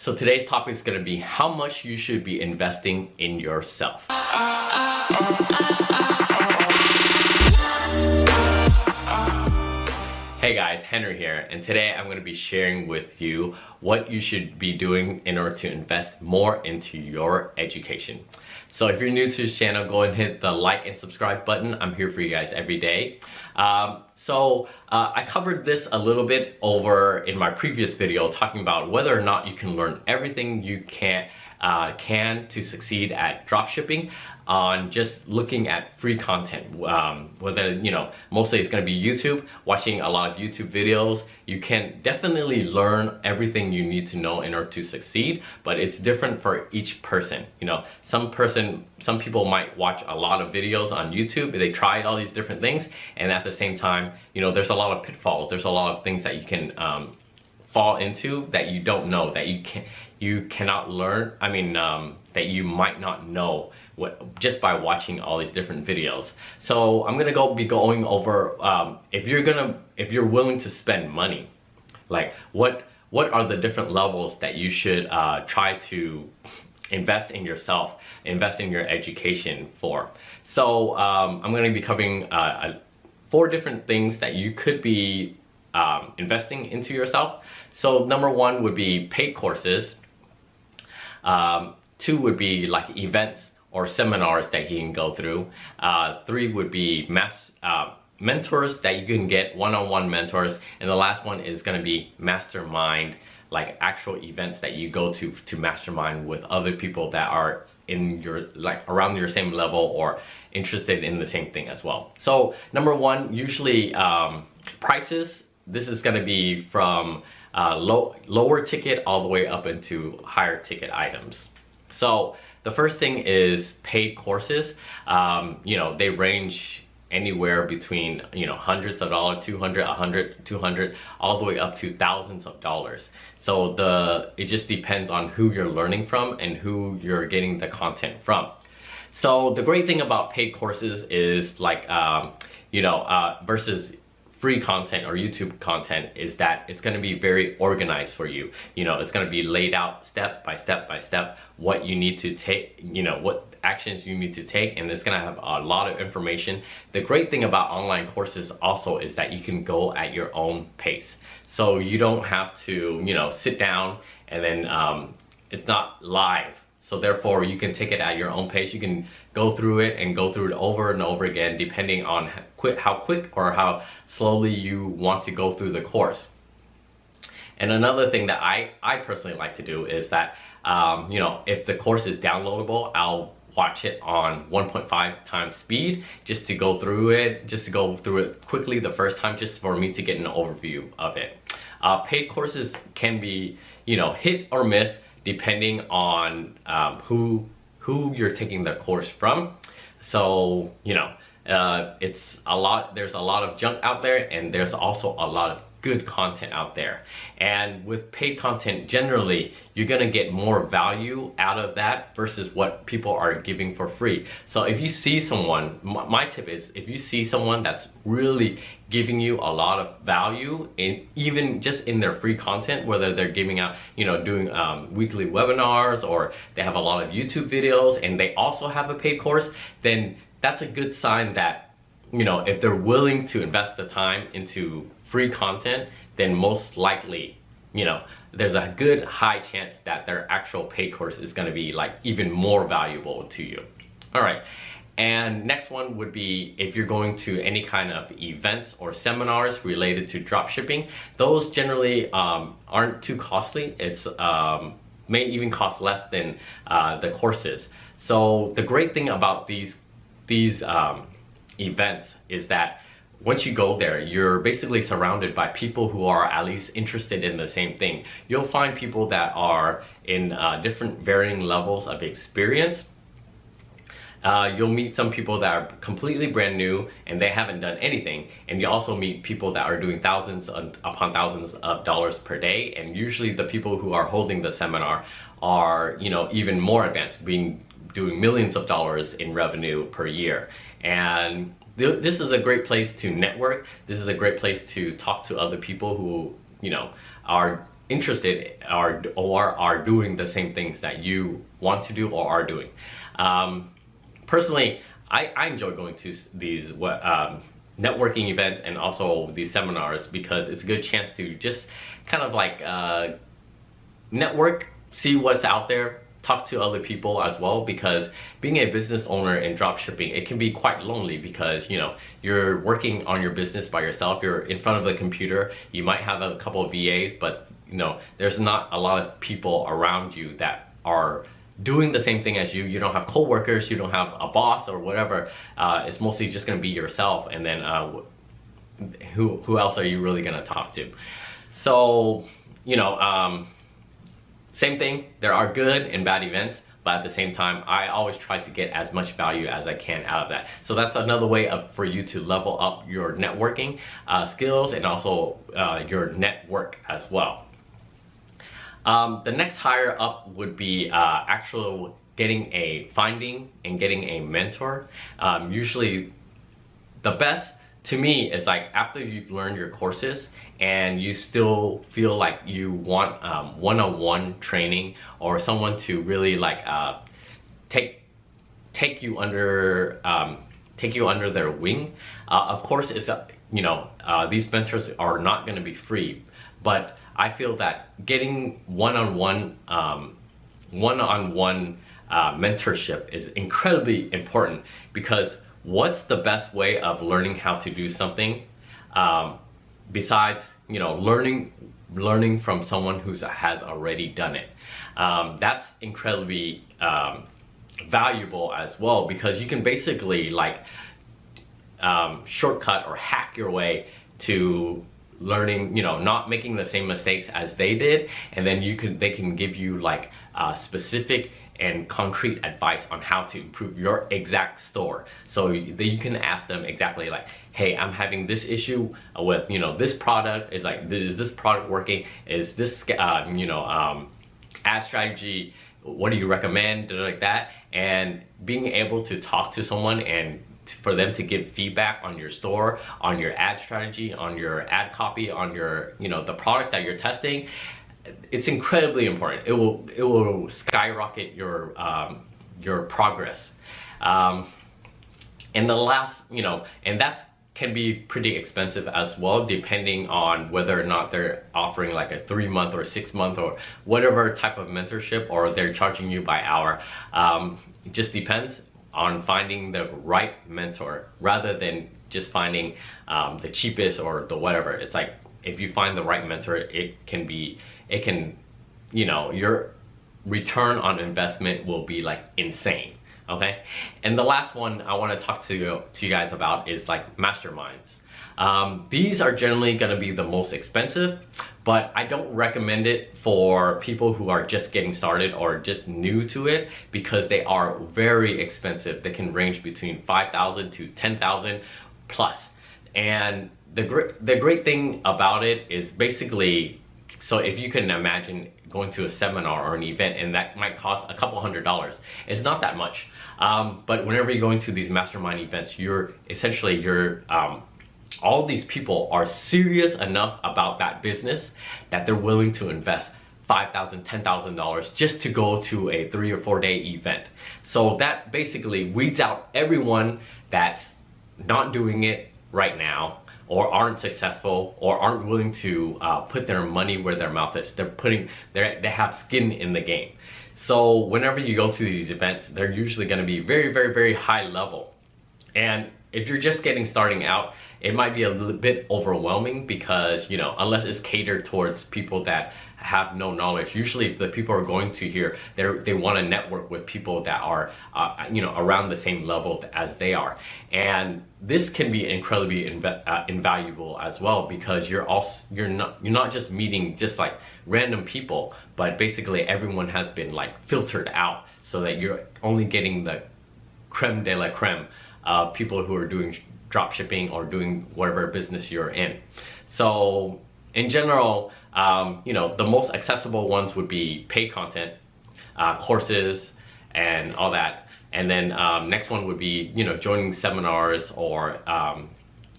So today's topic is going to be how much you should be investing in yourself. Hey guys, Henry here, and today I'm going to be sharing with you what you should be doing in order to invest more into your education. So if you're new to this channel, go and hit the like and subscribe button. I'm here for you guys every day. I covered this a little bit over in my previous video talking about whether or not you can learn everything you can to succeed at dropshipping on just looking at free content. Whether, mostly it's going to be YouTube, watching a lot of YouTube videos. You can definitely learn everything you need to know in order to succeed, but it's different for each person. Some people might watch a lot of videos on YouTube, they tried all these different things, and at the same time, there's a lot of pitfalls, there's a lot of things that you can fall into that you don't know, that you cannot learn, that you might not know just by watching all these different videos. So I'm gonna be going over if you're willing to spend money, like what are the different levels that you should try to invest in yourself, invest in your education for. So I'm going to be covering 4 different things that you could be investing into yourself. So number 1 would be paid courses. 2 would be like events or seminars that you can go through. 3 would be mentors that you can get, one-on-one mentors. And the last one is going to be mastermind, like actual events that you go to mastermind with other people that are in your, like, around your same level or interested in the same thing as well. So number 1, usually prices. This is going to be from lower ticket all the way up into higher ticket items. So the first thing is paid courses. They range anywhere between hundreds of dollars, 200, 100, 200, all the way up to thousands of dollars. So it just depends on who you're learning from and who you're getting the content from. So the great thing about paid courses is, like, versus free content or YouTube content, is that it's going to be very organized for you. It's going to be laid out step by step by step what you need to take, what actions you need to take, and it's going to have a lot of information. The great thing about online courses also is that you can go at your own pace. So you don't have to, sit down and then it's not live. So therefore you can take it at your own pace. You can go through it and go through it over and over again, depending on how quick or how slowly you want to go through the course. And another thing that I personally like to do is that, if the course is downloadable, I'll watch it on 1.5 times speed just to go through it quickly the first time, just for me to get an overview of it. Paid courses can be, hit or miss depending on who you're taking the course from. So there's a lot of junk out there, and there's also a lot of good content out there. And with paid content, generally you're gonna get more value out of that versus what people are giving for free. So if you see someone, my tip is, if you see someone that's really giving you a lot of value, even just in their free content, whether they're giving out, doing weekly webinars, or they have a lot of YouTube videos and they also have a paid course, then that's a good sign that, if they're willing to invest the time into free content, then most likely, there's a good high chance that their actual paid course is going to be, like, even more valuable to you. All right. And next one would be, if you're going to any kind of events or seminars related to dropshipping, those generally aren't too costly. It's may even cost less than the courses. So the great thing about these events is that once you go there, you're basically surrounded by people who are at least interested in the same thing. You'll find people that are in different varying levels of experience. You'll meet some people that are completely brand new and they haven't done anything, and you also meet people that are doing thousands upon thousands of dollars per day, and usually the people who are holding the seminar are, even more advanced, doing millions of dollars in revenue per year. And this is a great place to network. This is a great place to talk to other people who, are interested or are doing the same things that you want to do or are doing. Personally, I enjoy going to these networking events and also these seminars because it's a good chance to just kind of like network, see what's out there, talk to other people as well, because being a business owner in dropshipping, it can be quite lonely because, you know, you're working on your business by yourself, you're in front of the computer, you might have a couple of VAs, but you know, there's not a lot of people around you that are doing the same thing as you. You don't have co-workers, you don't have a boss or whatever. It's mostly just gonna be yourself, and then who else are you really gonna talk to? So, you know, same thing, there are good and bad events, but at the same time, I always try to get as much value as I can out of that. So that's another way for you to level up your networking skills and also your network as well. The next higher up would be actual finding and getting a mentor. Usually the best to me is like after you've learned your courses and you still feel like you want one-on-one training or someone to really like take you under their wing. Of course, it's you know, these mentors are not going to be free, but I feel that getting one-on-one mentorship is incredibly important, because what's the best way of learning how to do something besides, you know, learning from someone who has already done it? That's incredibly valuable as well, because you can basically like shortcut or hack your way to learning, you know, not making the same mistakes as they did, and then they can give you like specific and concrete advice on how to improve your exact store. So that you can ask them exactly like, hey, I'm having this issue with, you know, this product. Is like, is this product working? Is this you know, ad strategy, what do you recommend? Like that. And being able to talk to someone and for them to give feedback on your store, on your ad strategy, on your ad copy, on your, you know, the products that you're testing, it's incredibly important. It will skyrocket your progress. And the last, you know, and that's can be pretty expensive as well, depending on whether or not they're offering like a 3-month or 6-month or whatever type of mentorship, or they're charging you by hour. It just depends on finding the right mentor rather than just finding the cheapest or the whatever. It's like, if you find the right mentor, it can, you know, your return on investment will be like insane. Okay, and the last one I want to talk to you guys about is like masterminds. These are generally going to be the most expensive, but I don't recommend it for people who are just getting started or just new to it, because they are very expensive. They can range between $5,000 to $10,000 plus. And the great thing about it is basically, so if you can imagine going to a seminar or an event, and that might cost a couple $100s. It's not that much. But whenever you're going to these mastermind events, you're all these people are serious enough about that business that they're willing to invest $5,000, $10,000 just to go to a 3 or 4 day event. So that basically weeds out everyone that's not doing it right now, or aren't successful, or aren't willing to put their money where their mouth is. They have skin in the game. So whenever you go to these events, they're usually going to be very, very, very high level. And if you're just starting out, it might be a little bit overwhelming, because, you know, unless it's catered towards people that have no knowledge, usually the people are going to here, they want to network with people that are you know, around the same level as they are. And this can be incredibly invaluable as well, because you're not just meeting just like random people, but basically everyone has been like filtered out, so that you're only getting the creme de la creme of people who are doing dropshipping or doing whatever business you're in. So in general, you know, the most accessible ones would be paid content, courses, and all that. And then next one would be, you know, joining seminars or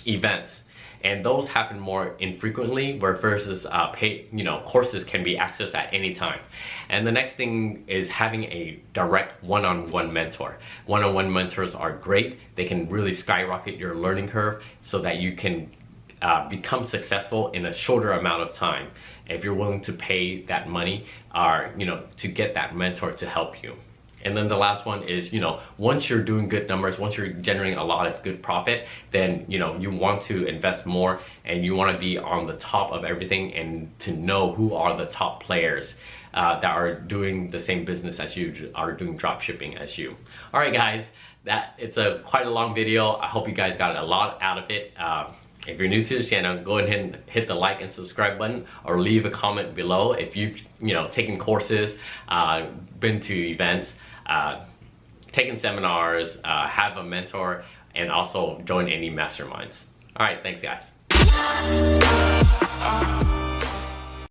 events. and those happen more infrequently, where versus paid, courses can be accessed at any time. And the next thing is having a direct one-on-one mentor. One-on-one mentors are great. They can really skyrocket your learning curve so that you can become successful in a shorter amount of time if you're willing to pay that money, or to get that mentor to help you. And then the last one is, once you're doing good numbers, once you're generating a lot of good profit, then you want to invest more, and you want to be on the top of everything, and to know who are the top players that are doing the same business as you, are doing drop shipping as you. All right, guys, it's quite a long video. I hope you guys got a lot out of it. If you're new to this channel, go ahead and hit the like and subscribe button, or leave a comment below if you've taken courses, been to events, taken seminars, have a mentor, and also join any masterminds. All right, thanks guys.